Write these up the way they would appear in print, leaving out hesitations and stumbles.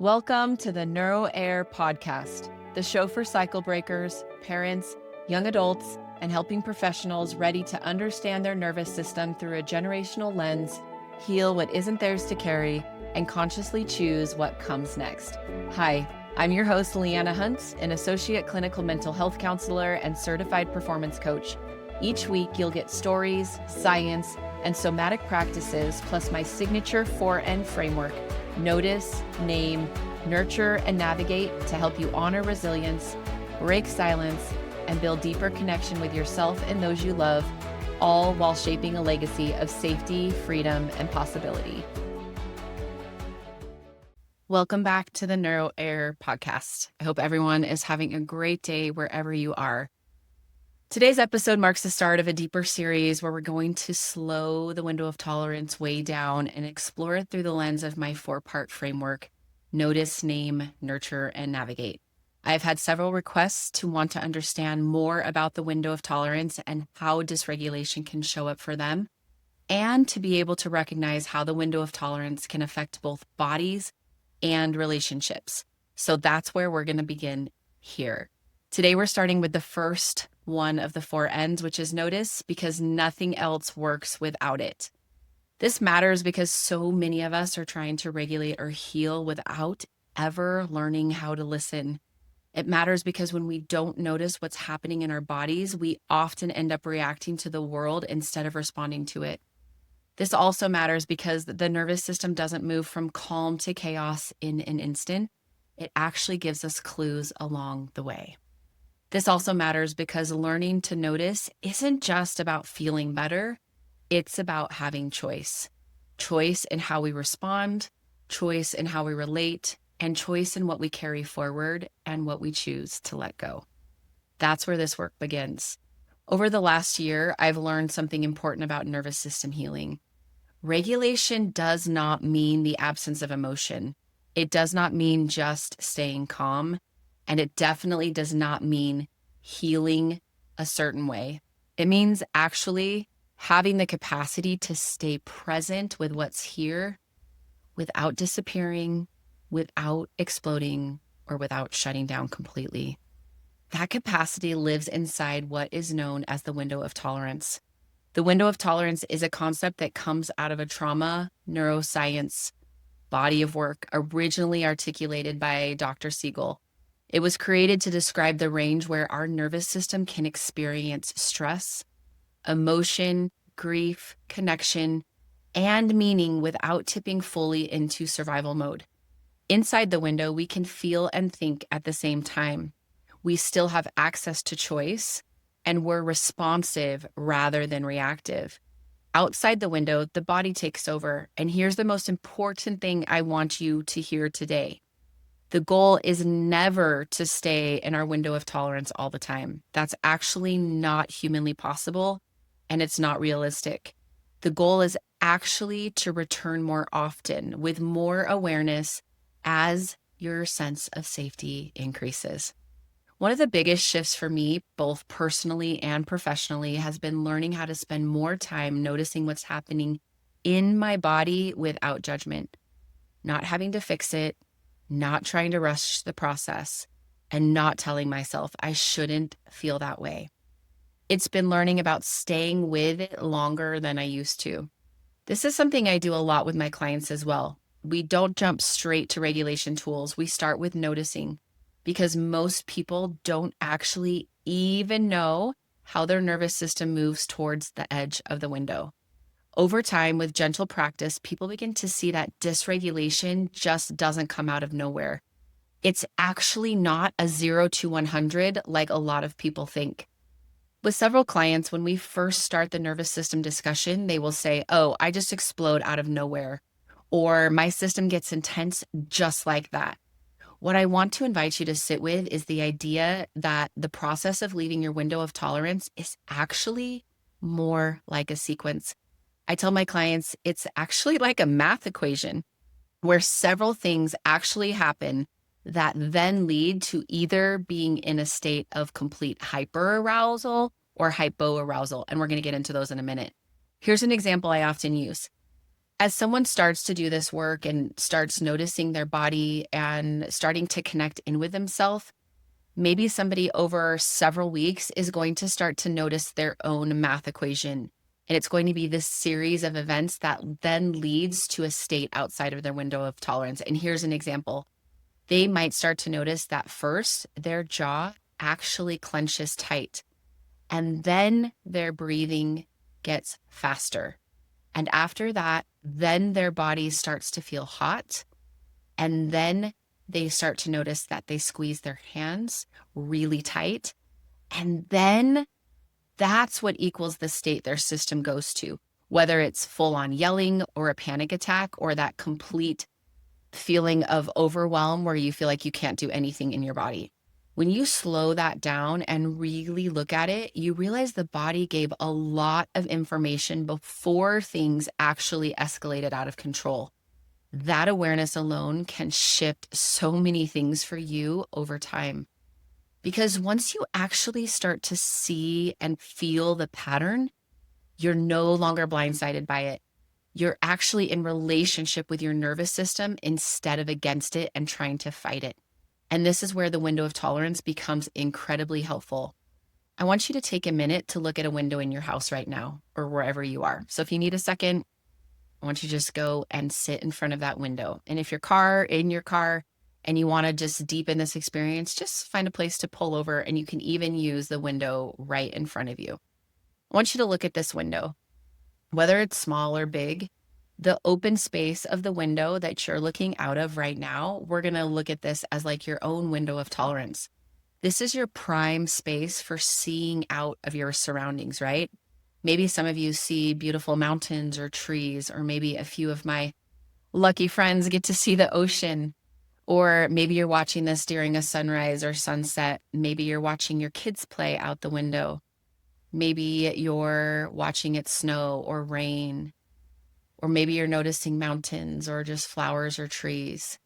Welcome to the NeuroHeir Podcast, the show for cycle breakers, parents, young adults, and helping professionals ready to understand their nervous system through a generational lens, heal what isn't theirs to carry, and consciously choose what comes next. Hi, I'm your host, Leanna Hunt, an associate clinical mental health counselor and certified performance coach. Each week, you'll get stories, science, and somatic practices, plus my signature 4N framework: notice, name, nurture, and navigate, to help you honor resilience, break silence, and build deeper connection with yourself and those you love, all while shaping a legacy of safety, freedom, and possibility. Welcome back to the NeuroHeir Podcast. I hope everyone is having a great day wherever you are. Today's episode marks the start of a deeper series where we're going to slow the window of tolerance way down and explore it through the lens of my 4-part framework: notice, name, nurture, and navigate. I've had several requests to want to understand more about the window of tolerance and how dysregulation can show up for them, and to be able to recognize how the window of tolerance can affect both bodies and relationships. So that's where we're going to begin here. Today, we're starting with the first one of the 4 N's, which is notice, because nothing else works without it. This matters because so many of us are trying to regulate or heal without ever learning how to listen. It matters because when we don't notice what's happening in our bodies, we often end up reacting to the world instead of responding to it. This also matters because the nervous system doesn't move from calm to chaos in an instant. It actually gives us clues along the way. This also matters because learning to notice isn't just about feeling better. It's about having choice. Choice in how we respond, choice in how we relate, and choice in what we carry forward and what we choose to let go. That's where this work begins. Over the last year, I've learned something important about nervous system healing. Regulation does not mean the absence of emotion. It does not mean just staying calm. And it definitely does not mean healing a certain way. It means actually having the capacity to stay present with what's here without disappearing, without exploding, or without shutting down completely. That capacity lives inside what is known as the window of tolerance. The window of tolerance is a concept that comes out of a trauma neuroscience body of work originally articulated by Dr. Siegel. It was created to describe the range where our nervous system can experience stress, emotion, grief, connection, and meaning without tipping fully into survival mode. Inside the window, we can feel and think at the same time. We still have access to choice, and we're responsive rather than reactive. Outside the window, the body takes over. And here's the most important thing I want you to hear today. The goal is never to stay in our window of tolerance all the time. That's actually not humanly possible, and it's not realistic. The goal is actually to return more often with more awareness as your sense of safety increases. One of the biggest shifts for me, both personally and professionally, has been learning how to spend more time noticing what's happening in my body without judgment, not having to fix it, not trying to rush the process, and not telling myself I shouldn't feel that way. It's been learning about staying with it longer than I used to. This is something I do a lot with my clients as well. We don't jump straight to regulation tools. We start with noticing, because most people don't actually even know how their nervous system moves towards the edge of the window. Over time, with gentle practice, people begin to see that dysregulation just doesn't come out of nowhere. It's actually not a 0 to 100 like a lot of people think. With several clients, when we first start the nervous system discussion, they will say, "Oh, I just explode out of nowhere," or "My system gets intense just like that." What I want to invite you to sit with is the idea that the process of leaving your window of tolerance is actually more like a sequence. I tell my clients it's actually like a math equation where several things actually happen that then lead to either being in a state of complete hyperarousal or hypoarousal. And we're going to get into those in a minute. Here's an example I often use. As someone starts to do this work and starts noticing their body and starting to connect in with themselves, maybe somebody over several weeks is going to start to notice their own math equation. And it's going to be this series of events that then leads to a state outside of their window of tolerance. And here's an example. They might start to notice that first, their jaw actually clenches tight, and then their breathing gets faster. And after that, then their body starts to feel hot. And then they start to notice that they squeeze their hands really tight. And then that's what equals the state their system goes to, whether it's full on yelling or a panic attack or that complete feeling of overwhelm where you feel like you can't do anything in your body. When you slow that down and really look at it, you realize the body gave a lot of information before things actually escalated out of control. That awareness alone can shift so many things for you over time. Because once you actually start to see and feel the pattern, you're no longer blindsided by it. You're actually in relationship with your nervous system instead of against it and trying to fight it. And this is where the window of tolerance becomes incredibly helpful. I want you to take a minute to look at a window in your house right now or wherever you are. So if you need a second, I want you to just go and sit in front of that window. And if in your car, and you want to just deepen this experience, just find a place to pull over, and you can even use the window right in front of you. I want you to look at this window. Whether it's small or big, the open space of the window that you're looking out of right now, we're going to look at this as like your own window of tolerance. This is your prime space for seeing out of your surroundings, right? Maybe some of you see beautiful mountains or trees, or maybe a few of my lucky friends get to see the ocean. Or maybe you're watching this during a sunrise or sunset. Maybe you're watching your kids play out the window. Maybe you're watching it snow or rain. Or maybe you're noticing mountains or just flowers or trees.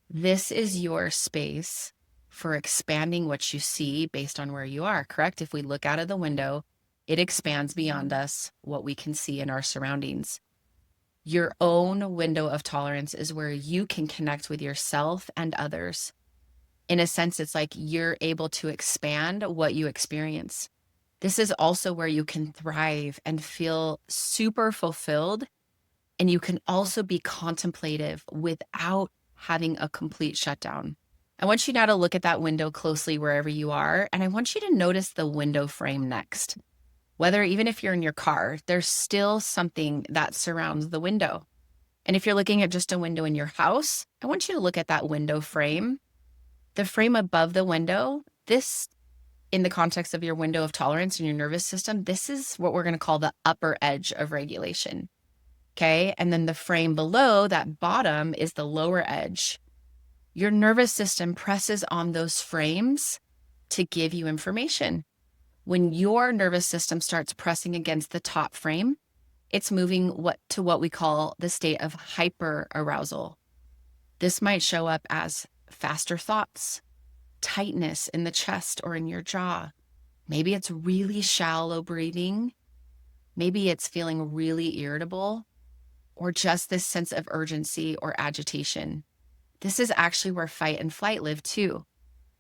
This is your space for expanding what you see based on where you are, correct? If we look out of the window, it expands beyond us what we can see in our surroundings. Your own window of tolerance is where you can connect with yourself and others. In a sense, it's like you're able to expand what you experience. This is also where you can thrive and feel super fulfilled. And you can also be contemplative without having a complete shutdown. I want you now to look at that window closely wherever you are. And I want you to notice the window frame next. Even if you're in your car, there's still something that surrounds the window. And if you're looking at just a window in your house, I want you to look at that window frame. The frame above the window, this, in the context of your window of tolerance in your nervous system, this is what we're going to call the upper edge of regulation. Okay. And then the frame below that bottom is the lower edge. Your nervous system presses on those frames to give you information. When your nervous system starts pressing against the top frame, it's moving to what we call the state of hyperarousal. This might show up as faster thoughts, tightness in the chest or in your jaw. Maybe it's really shallow breathing. Maybe it's feeling really irritable, or just this sense of urgency or agitation. This is actually where fight and flight live too.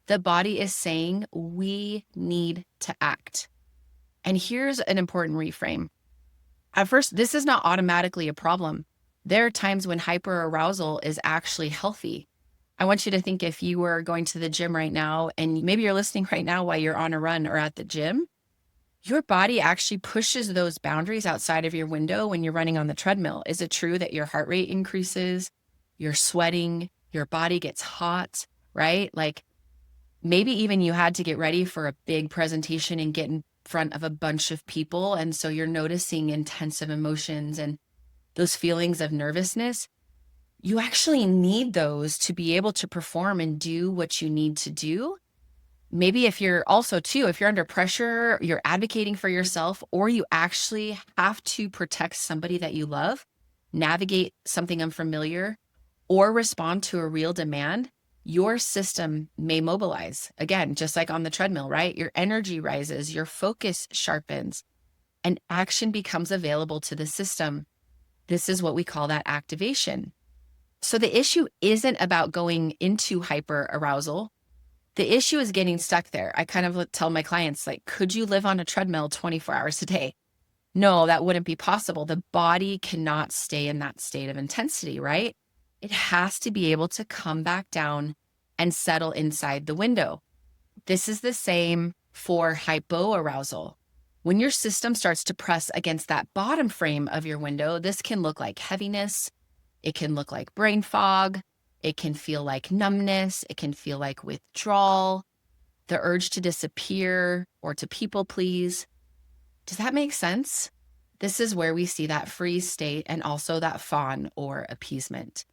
The body is saying we need to act. And here's an important reframe. At first, this is not automatically a problem. There are times when hyperarousal is actually healthy. I want you to think if you were going to the gym right now, and maybe you're listening right now while you're on a run or at the gym, your body actually pushes those boundaries outside of your window when you're running on the treadmill. Is it true that your heart rate increases, you're sweating, your body gets hot, right? Like maybe even you had to get ready for a big presentation and get in front of a bunch of people. And so you're noticing intensive emotions and those feelings of nervousness. You actually need those to be able to perform and do what you need to do. Maybe if you're under pressure, you're advocating for yourself, or you actually have to protect somebody that you love, navigate something unfamiliar, or respond to a real demand, your system may mobilize. Again, just like on the treadmill, right? Your energy rises, your focus sharpens, and action becomes available to the system. This is what we call that activation. So the issue isn't about going into hyperarousal. The issue is getting stuck there. I kind of tell my clients, like, could you live on a treadmill 24 hours a day? No, that wouldn't be possible. The body cannot stay in that state of intensity, right? It has to be able to come back down and settle inside the window. This is the same for hypoarousal. When your system starts to press against that bottom frame of your window, this can look like heaviness. It can look like brain fog. It can feel like numbness. It can feel like withdrawal, the urge to disappear or to people please. Does that make sense? This is where we see that freeze state and also that fawn or appeasement.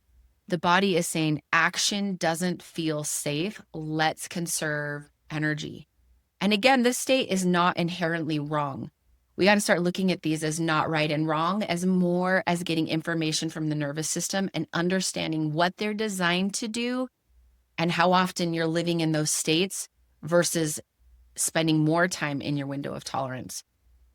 The body is saying action doesn't feel safe. Let's conserve energy. And again, this state is not inherently wrong. We got to start looking at these as not right and wrong, as more as getting information from the nervous system and understanding what they're designed to do and how often you're living in those states versus spending more time in your window of tolerance.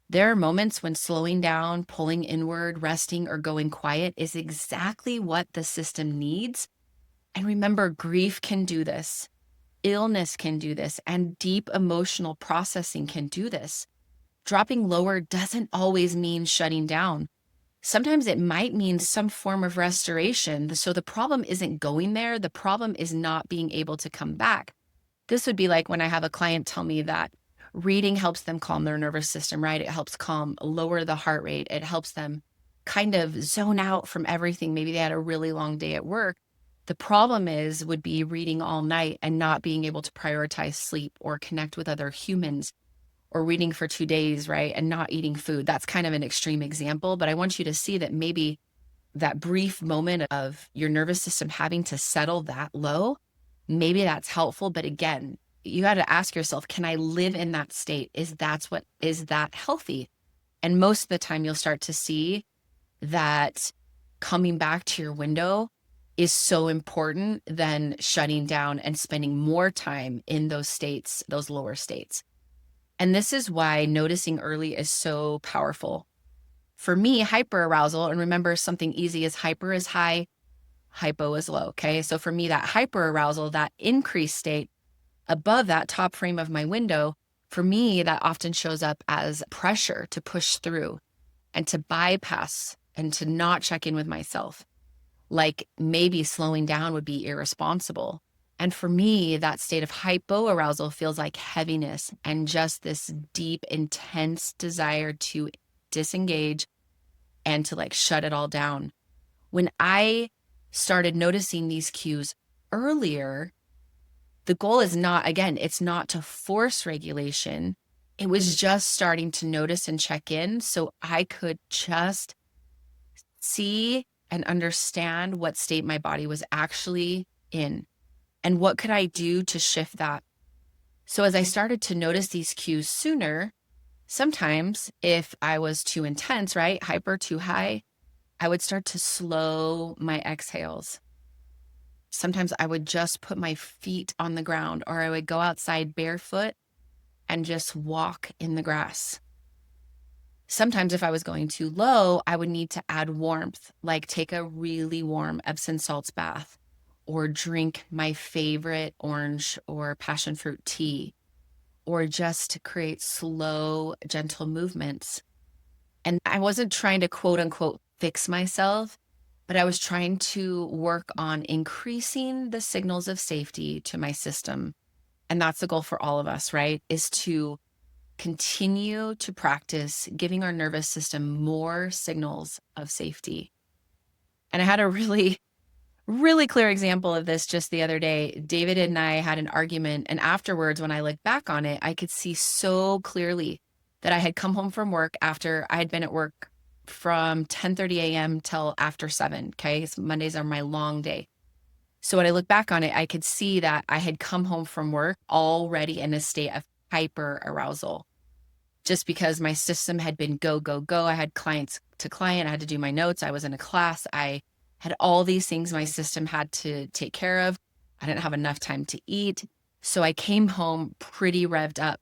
There are moments when slowing down, pulling inward, resting, or going quiet is exactly what the system needs. And remember, grief can do this. Illness can do this, and deep emotional processing can do this. Dropping lower doesn't always mean shutting down. Sometimes it might mean some form of restoration. So the problem isn't going there. The problem is not being able to come back. This would be like when I have a client tell me that reading helps them calm their nervous system, right? It helps lower the heart rate. It helps them kind of zone out from everything. Maybe they had a really long day at work. The problem would be reading all night and not being able to prioritize sleep or connect with other humans, or reading for 2 days, right? And not eating food. That's kind of an extreme example, but I want you to see that maybe that brief moment of your nervous system having to settle that low, maybe that's helpful. But again, you got to ask yourself, can I live in that state? Is that healthy? And most of the time you'll start to see that coming back to your window is so important than shutting down and spending more time in those states, those lower states. And this is why noticing early is so powerful. For me, hyperarousal, and remember something easy is hyper is high, hypo is low, okay? So for me, that hyperarousal, that increased state above that top frame of my window, for me, that often shows up as pressure to push through and to bypass and to not check in with myself. Like maybe slowing down would be irresponsible. And for me, that state of hypoarousal feels like heaviness and just this deep, intense desire to disengage and to like shut it all down. When I started noticing these cues earlier, the goal is not, again, it's not to force regulation. It was just starting to notice and check in so I could just see and understand what state my body was actually in and what could I do to shift that. So as I started to notice these cues sooner, sometimes if I was too intense, right, hyper, too high, I would start to slow my exhales. Sometimes I would just put my feet on the ground, or I would go outside barefoot and just walk in the grass. Sometimes if I was going too low, I would need to add warmth, like take a really warm Epsom salts bath or drink my favorite orange or passion fruit tea, or just to create slow, gentle movements. And I wasn't trying to quote unquote fix myself, but I was trying to work on increasing the signals of safety to my system. And that's the goal for all of us, right? Is to continue to practice giving our nervous system more signals of safety. And I had a really clear example of this just the other day. David and I had an argument, and afterwards, when I look back on it, I could see so clearly that I had come home from work after I had been at work from 10:30 a.m. till after 7, okay? So Mondays are my long day. So when I look back on it, I could see that I had come home from work already in a state of hyperarousal, just because my system had been go, go, go. I had clients to client. I had to do my notes. I was in a class. I had all these things my system had to take care of. I didn't have enough time to eat. So I came home pretty revved up.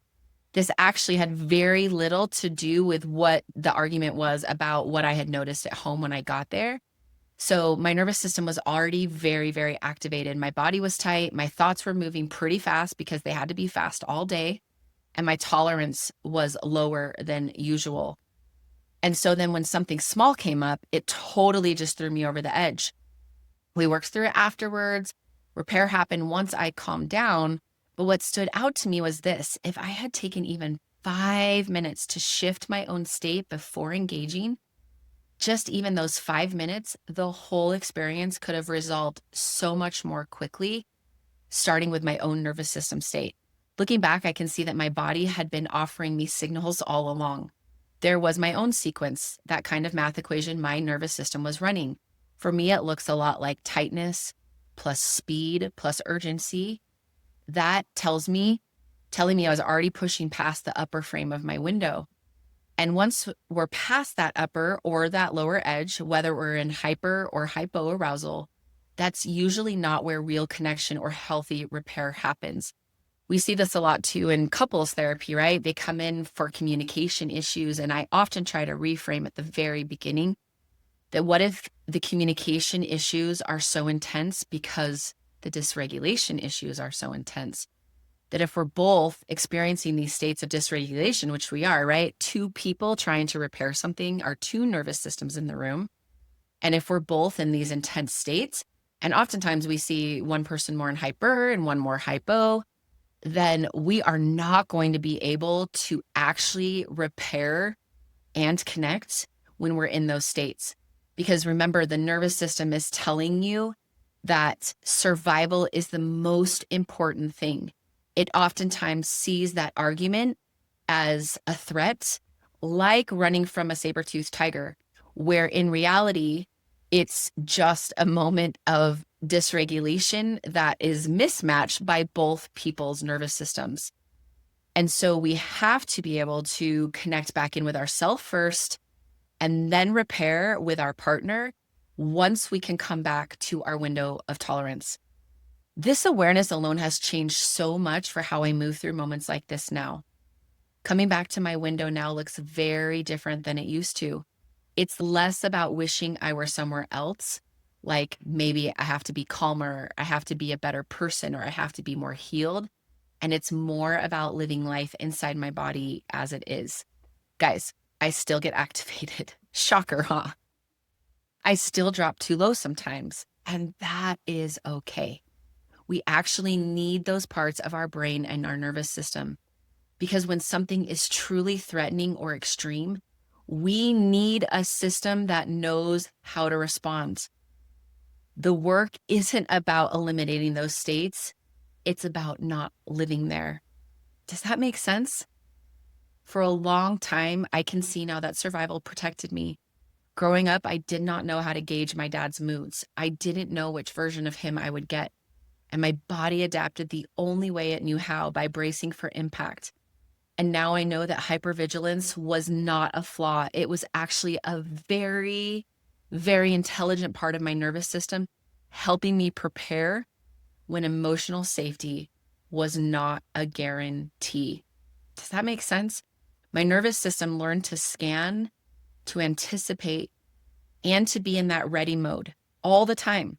This actually had very little to do with what the argument was about what I had noticed at home when I got there. So my nervous system was already very, very activated. My body was tight. My thoughts were moving pretty fast because they had to be fast all day. And my tolerance was lower than usual. And so then when something small came up, it totally just threw me over the edge. We worked through it afterwards. Repair happened once I calmed down. But what stood out to me was this: if I had taken even 5 minutes to shift my own state before engaging, just even those 5 minutes, the whole experience could have resolved so much more quickly, starting with my own nervous system state. Looking back, I can see that my body had been offering me signals all along. There was my own sequence, that kind of math equation my nervous system was running. For me, it looks a lot like tightness plus speed plus urgency. That telling me I was already pushing past the upper frame of my window. And once we're past that upper or that lower edge, whether we're in hyper or hypoarousal, that's usually not where real connection or healthy repair happens. We see this a lot too in couples therapy, right? They come in for communication issues, and I often try to reframe at the very beginning that what if the communication issues are so intense because the dysregulation issues are so intense, that if we're both experiencing these states of dysregulation, which we are, right? Two people trying to repair something are two nervous systems in the room. And if we're both in these intense states, and oftentimes we see one person more in hyper and one more hypo, then we are not going to be able to actually repair and connect when we're in those states. Because remember, the nervous system is telling you that survival is the most important thing. It oftentimes sees that argument as a threat, like running from a saber-toothed tiger, where in reality, it's just a moment of dysregulation that is mismatched by both people's nervous systems. And so we have to be able to connect back in with ourselves first and then repair with our partner once we can come back to our window of tolerance. This awareness alone has changed so much for how I move through moments like this now. Coming back to my window now looks very different than it used to. It's less about wishing I were somewhere else, like maybe I have to be calmer, I have to be a better person, or I have to be more healed. And it's more about living life inside my body as it is. Guys, I still get activated. Shocker, huh? I still drop too low sometimes, and that is okay. We actually need those parts of our brain and our nervous system, because when something is truly threatening or extreme, we need a system that knows how to respond. The work isn't about eliminating those states. It's about not living there. Does that make sense? For a long time, I can see now that survival protected me. Growing up, I did not know how to gauge my dad's moods. I didn't know which version of him I would get. And my body adapted the only way it knew how, by bracing for impact. And now I know that hypervigilance was not a flaw. It was actually a very, very intelligent part of my nervous system, helping me prepare when emotional safety was not a guarantee. Does that make sense? My nervous system learned to scan, to anticipate, and to be in that ready mode all the time.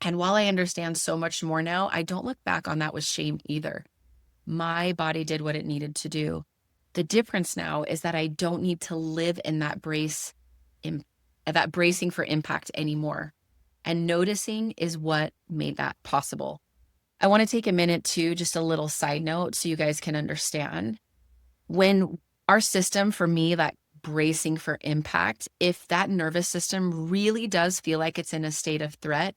And while I understand so much more now, I don't look back on that with shame either. My body did what it needed to do. The difference now is that I don't need to live in that that bracing for impact anymore. And noticing is what made that possible. I want to take a minute to just a little side note so you guys can understand. When our system, for me, that bracing for impact, if that nervous system really does feel like it's in a state of threat,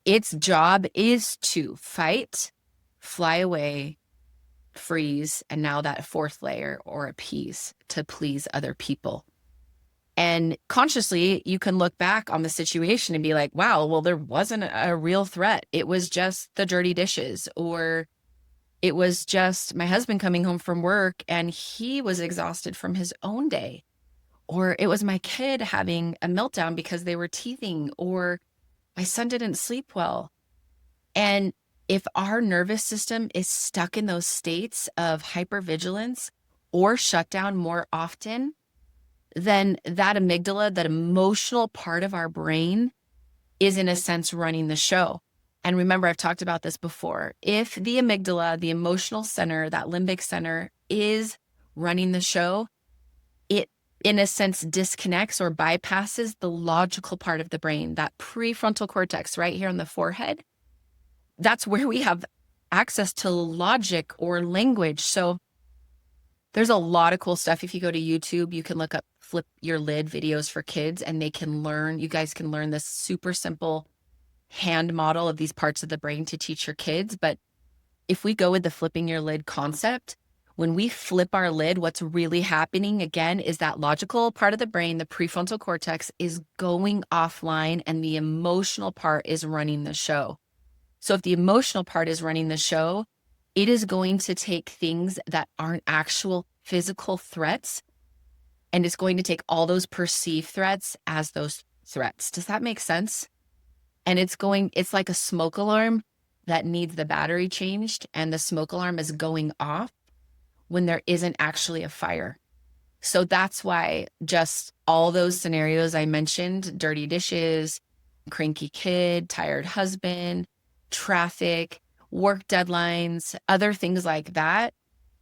its job is to fight, fly away, freeze, and now that fourth layer, or appease, to please other people. And consciously, you can look back on the situation and be like, wow, well, there wasn't a real threat. It was just the dirty dishes, or it was just my husband coming home from work and he was exhausted from his own day, or it was my kid having a meltdown because they were teething, or my son didn't sleep well. And If our nervous system is stuck in those states of hypervigilance or shutdown more often, then that amygdala, that emotional part of our brain, is in a sense running the show. And remember, I've talked about this before. If the amygdala, the emotional center, that limbic center is running the show, it in a sense disconnects or bypasses the logical part of the brain, that prefrontal cortex right here on the forehead. That's where we have access to logic or language. So there's a lot of cool stuff. If you go to YouTube, you can look up flip your lid videos for kids, and you guys can learn this super simple hand model of these parts of the brain to teach your kids. But if we go with the flipping your lid concept, when we flip our lid, what's really happening again is that logical part of the brain, the prefrontal cortex, is going offline and the emotional part is running the show. So if the emotional part is running the show, it is going to take things that aren't actual physical threats, and it's going to take all those perceived threats as those threats. Does that make sense? And it's like a smoke alarm that needs the battery changed, and the smoke alarm is going off when there isn't actually a fire. So that's why just all those scenarios I mentioned, dirty dishes, cranky kid, tired husband, traffic, work deadlines, other things like that,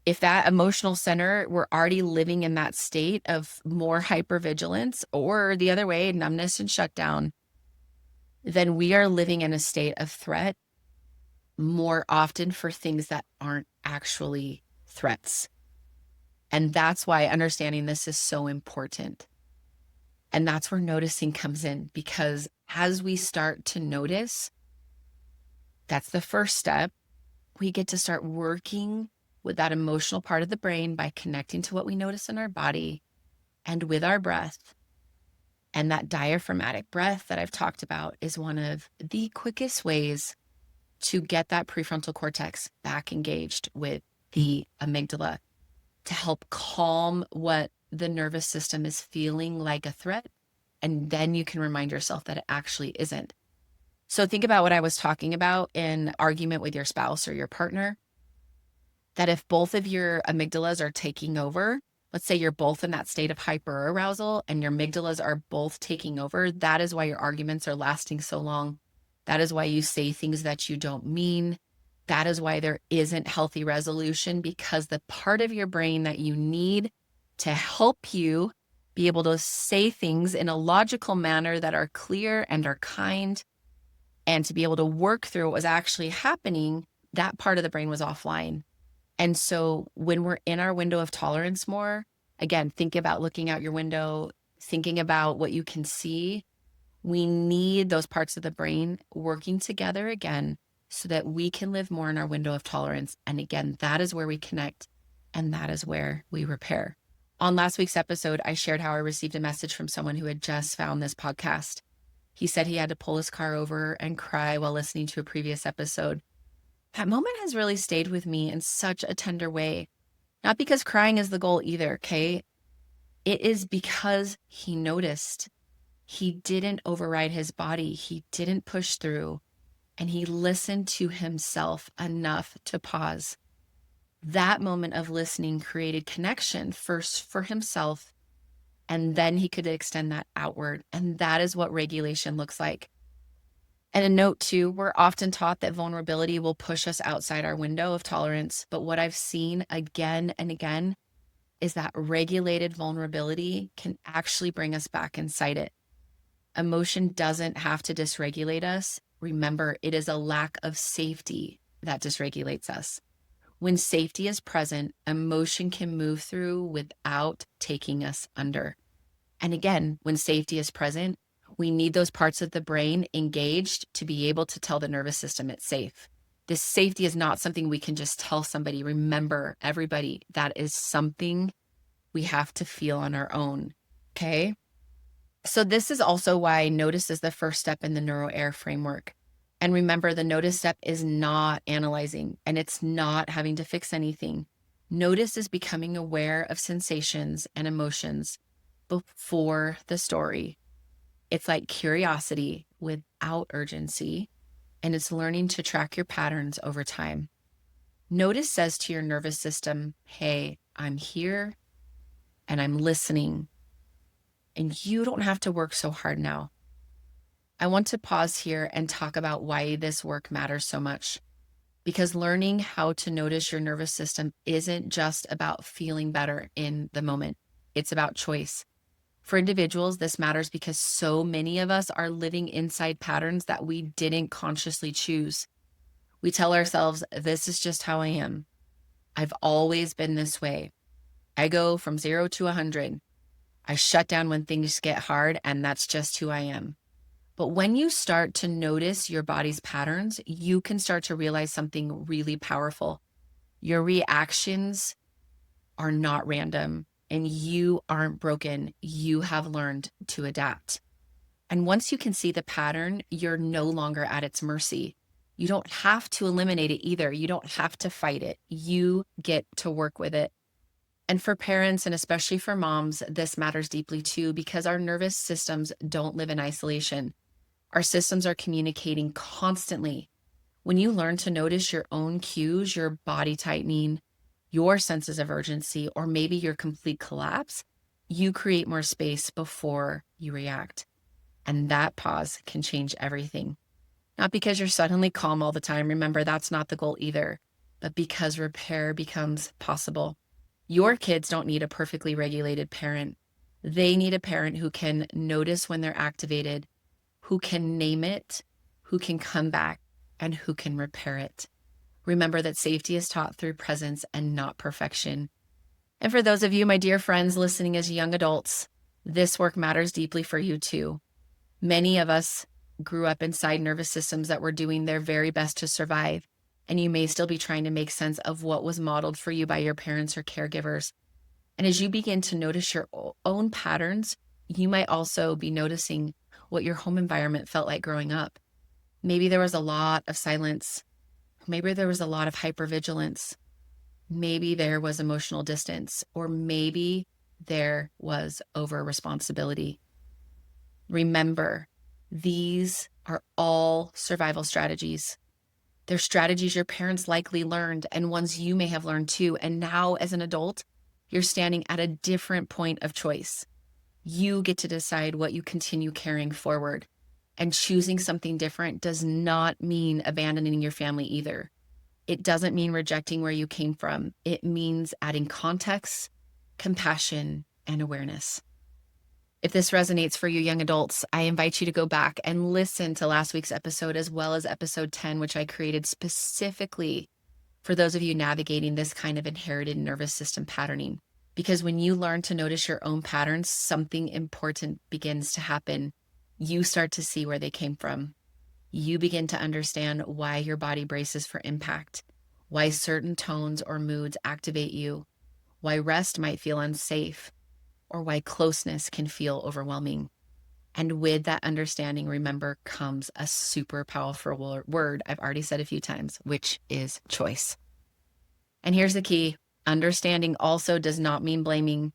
if that emotional center, we're already living in that state of more hypervigilance, or the other way, numbness and shutdown, then we are living in a state of threat more often for things that aren't actually threats. And that's why understanding this is so important. And that's where noticing comes in, because as we start to notice, that's the first step. We get to start working with that emotional part of the brain by connecting to what we notice in our body and with our breath. And that diaphragmatic breath that I've talked about is one of the quickest ways to get that prefrontal cortex back engaged with the amygdala, to help calm what the nervous system is feeling like a threat. And then you can remind yourself that it actually isn't. So think about what I was talking about in argument with your spouse or your partner, that if both of your amygdalas are taking over, let's say you're both in that state of hyperarousal and your amygdalas are both taking over, that is why your arguments are lasting so long. That is why you say things that you don't mean. That is why there isn't healthy resolution, because the part of your brain that you need to help you be able to say things in a logical manner that are clear and are kind, and to be able to work through what was actually happening, that part of the brain was offline. And so when we're in our window of tolerance more, again, think about looking out your window, thinking about what you can see. We need those parts of the brain working together again so that we can live more in our window of tolerance. And again, that is where we connect, and that is where we repair. On last week's episode, I shared how I received a message from someone who had just found this podcast. He said he had to pull his car over and cry while listening to a previous episode. That moment has really stayed with me in such a tender way. Not because crying is the goal either, okay? It is because he noticed. He didn't override his body. He didn't push through. And he listened to himself enough to pause. That moment of listening created connection first for himself, and then he could extend that outward. And that is what regulation looks like. And a note too, we're often taught that vulnerability will push us outside our window of tolerance. But what I've seen again and again is that regulated vulnerability can actually bring us back inside it. Emotion doesn't have to dysregulate us. Remember, it is a lack of safety that dysregulates us. When safety is present, emotion can move through without taking us under. And again, when safety is present, we need those parts of the brain engaged to be able to tell the nervous system it's safe. This safety is not something we can just tell somebody. Remember, everybody, that is something we have to feel on our own, okay? So this is also why notice is the first step in the NeuroHeir Framework. And remember, the notice step is not analyzing, and it's not having to fix anything. Notice is becoming aware of sensations and emotions before the story. It's like curiosity without urgency. and it's learning to track your patterns over time. Notice says to your nervous system, hey, I'm here and I'm listening, and you don't have to work so hard now. I want to pause here and talk about why this work matters so much. Because learning how to notice your nervous system isn't just about feeling better in the moment. It's about choice. For individuals, this matters because so many of us are living inside patterns that we didn't consciously choose. We tell ourselves, this is just how I am. I've always been this way. I go from 0 to 100. I shut down when things get hard, and that's just who I am. But when you start to notice your body's patterns, you can start to realize something really powerful. Your reactions are not random, and you aren't broken. You have learned to adapt. And once you can see the pattern, you're no longer at its mercy. You don't have to eliminate it either. You don't have to fight it. You get to work with it. And for parents, and especially for moms, this matters deeply too, because our nervous systems don't live in isolation. Our systems are communicating constantly. When you learn to notice your own cues, your body tightening, your senses of urgency, or maybe your complete collapse, you create more space before you react. And that pause can change everything. Not because you're suddenly calm all the time. Remember, that's not the goal either, but because repair becomes possible. Your kids don't need a perfectly regulated parent. They need a parent who can notice when they're activated, who can name it, who can come back, and who can repair it. Remember that safety is taught through presence and not perfection. And for those of you, my dear friends, listening as young adults, this work matters deeply for you too. Many of us grew up inside nervous systems that were doing their very best to survive, and you may still be trying to make sense of what was modeled for you by your parents or caregivers. And as you begin to notice your own patterns, you might also be noticing what your home environment felt like growing up. Maybe there was a lot of silence. Maybe there was a lot of hypervigilance. Maybe there was emotional distance, or maybe there was over responsibility. Remember, these are all survival strategies. They're strategies your parents likely learned and ones you may have learned too. And now as an adult, you're standing at a different point of choice. You get to decide what you continue carrying forward. And choosing something different does not mean abandoning your family either. It doesn't mean rejecting where you came from. It means adding context, compassion, and awareness. If this resonates for you young adults, I invite you to go back and listen to last week's episode as well as episode 10, which I created specifically for those of you navigating this kind of inherited nervous system patterning. Because when you learn to notice your own patterns, something important begins to happen. You start to see where they came from. You begin to understand why your body braces for impact, why certain tones or moods activate you, why rest might feel unsafe, or why closeness can feel overwhelming. And with that understanding, remember, comes a super powerful word I've already said a few times, which is choice. And here's the key. Understanding also does not mean blaming.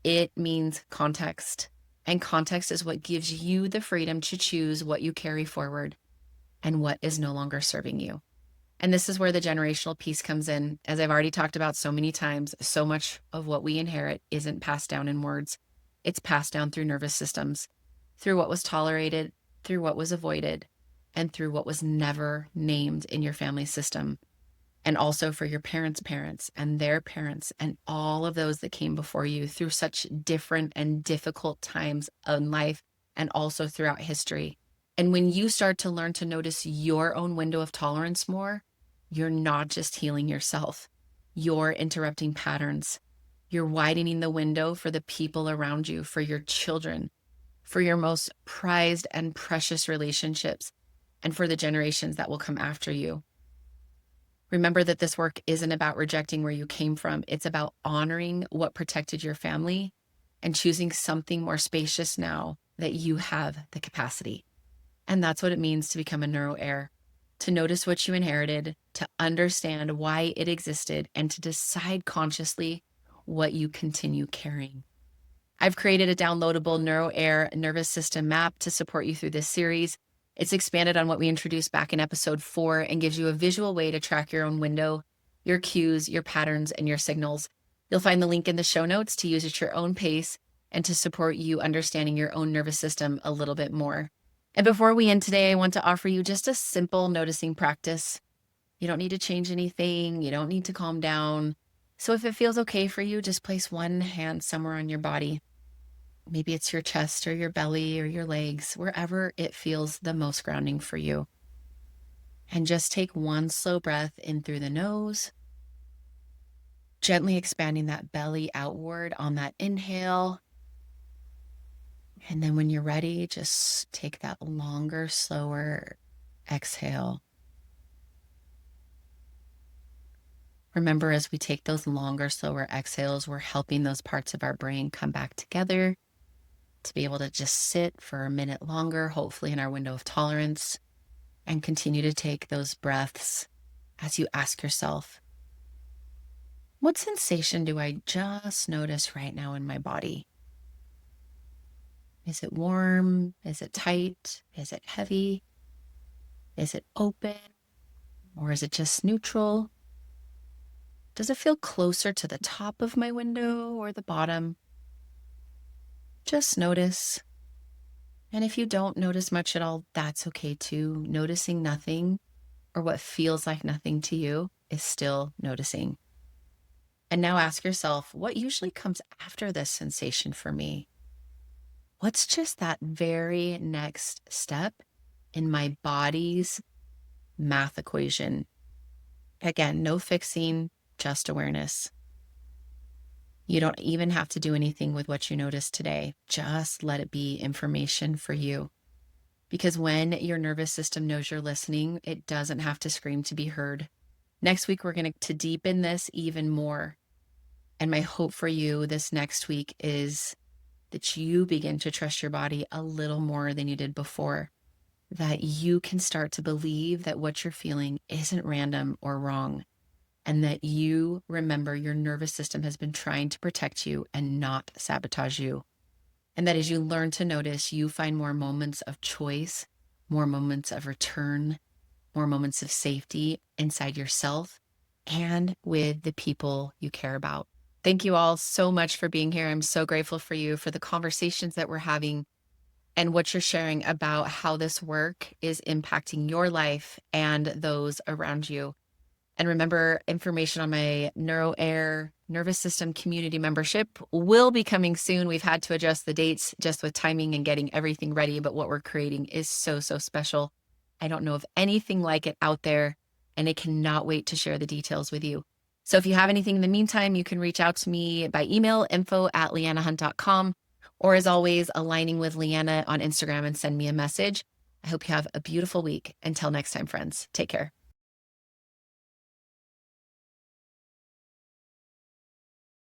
It means context. And context is what gives you the freedom to choose what you carry forward and what is no longer serving you. And this is where the generational piece comes in. As I've already talked about so many times, so much of what we inherit isn't passed down in words. It's passed down through nervous systems, through what was tolerated, through what was avoided, and through what was never named in your family system. And also for your parents' parents and their parents and all of those that came before you through such different and difficult times in life and also throughout history. And when you start to learn to notice your own window of tolerance more, you're not just healing yourself. You're interrupting patterns. You're widening the window for the people around you, for your children, for your most prized and precious relationships, and for the generations that will come after you. Remember that this work isn't about rejecting where you came from. It's about honoring what protected your family and choosing something more spacious now that you have the capacity. And that's what it means to become a NeuroHeir, to notice what you inherited, to understand why it existed, and to decide consciously what you continue carrying. I've created a downloadable NeuroHeir nervous system map to support you through this series. It's expanded on what we introduced back in episode 4 and gives you a visual way to track your own window, your cues, your patterns, and your signals. You'll find the link in the show notes to use at your own pace and to support you understanding your own nervous system a little bit more. And before we end today, I want to offer you just a simple noticing practice. You don't need to change anything. You don't need to calm down. So if it feels okay for you, just place one hand somewhere on your body. Maybe it's your chest or your belly or your legs, wherever it feels the most grounding for you. And just take one slow breath in through the nose, gently expanding that belly outward on that inhale. And then when you're ready, just take that longer, slower exhale. Remember, as we take those longer, slower exhales, we're helping those parts of our brain come back together to be able to just sit for a minute longer, hopefully in our window of tolerance, and continue to take those breaths as you ask yourself, what sensation do I just notice right now in my body? Is it warm? Is it tight? Is it heavy? Is it open? Or is it just neutral? Does it feel closer to the top of my window or the bottom? Just notice. And if you don't notice much at all, that's okay too. Noticing nothing or what feels like nothing to you is still noticing. And now ask yourself, what usually comes after this sensation for me? What's just that very next step in my body's math equation? Again, no fixing, just awareness. You don't even have to do anything with what you notice today. Just let it be information for you. Because when your nervous system knows you're listening, it doesn't have to scream to be heard. Next week, we're going to deepen this even more. And my hope for you this next week is that you begin to trust your body a little more than you did before. That you can start to believe that what you're feeling isn't random or wrong. And that you remember your nervous system has been trying to protect you and not sabotage you. And that as you learn to notice, you find more moments of choice, more moments of return, more moments of safety inside yourself and with the people you care about. Thank you all so much for being here. I'm so grateful for you, for the conversations that we're having and what you're sharing about how this work is impacting your life and those around you. And remember, information on my NeuroHeir nervous system community membership will be coming soon. We've had to adjust the dates just with timing and getting everything ready, but what we're creating is so, so special. I don't know of anything like it out there, and I cannot wait to share the details with you. So if you have anything in the meantime, you can reach out to me by email, info@leannahunt.com, or as always, aligning with Leanna on Instagram and send me a message. I hope you have a beautiful week. Until next time, friends, take care.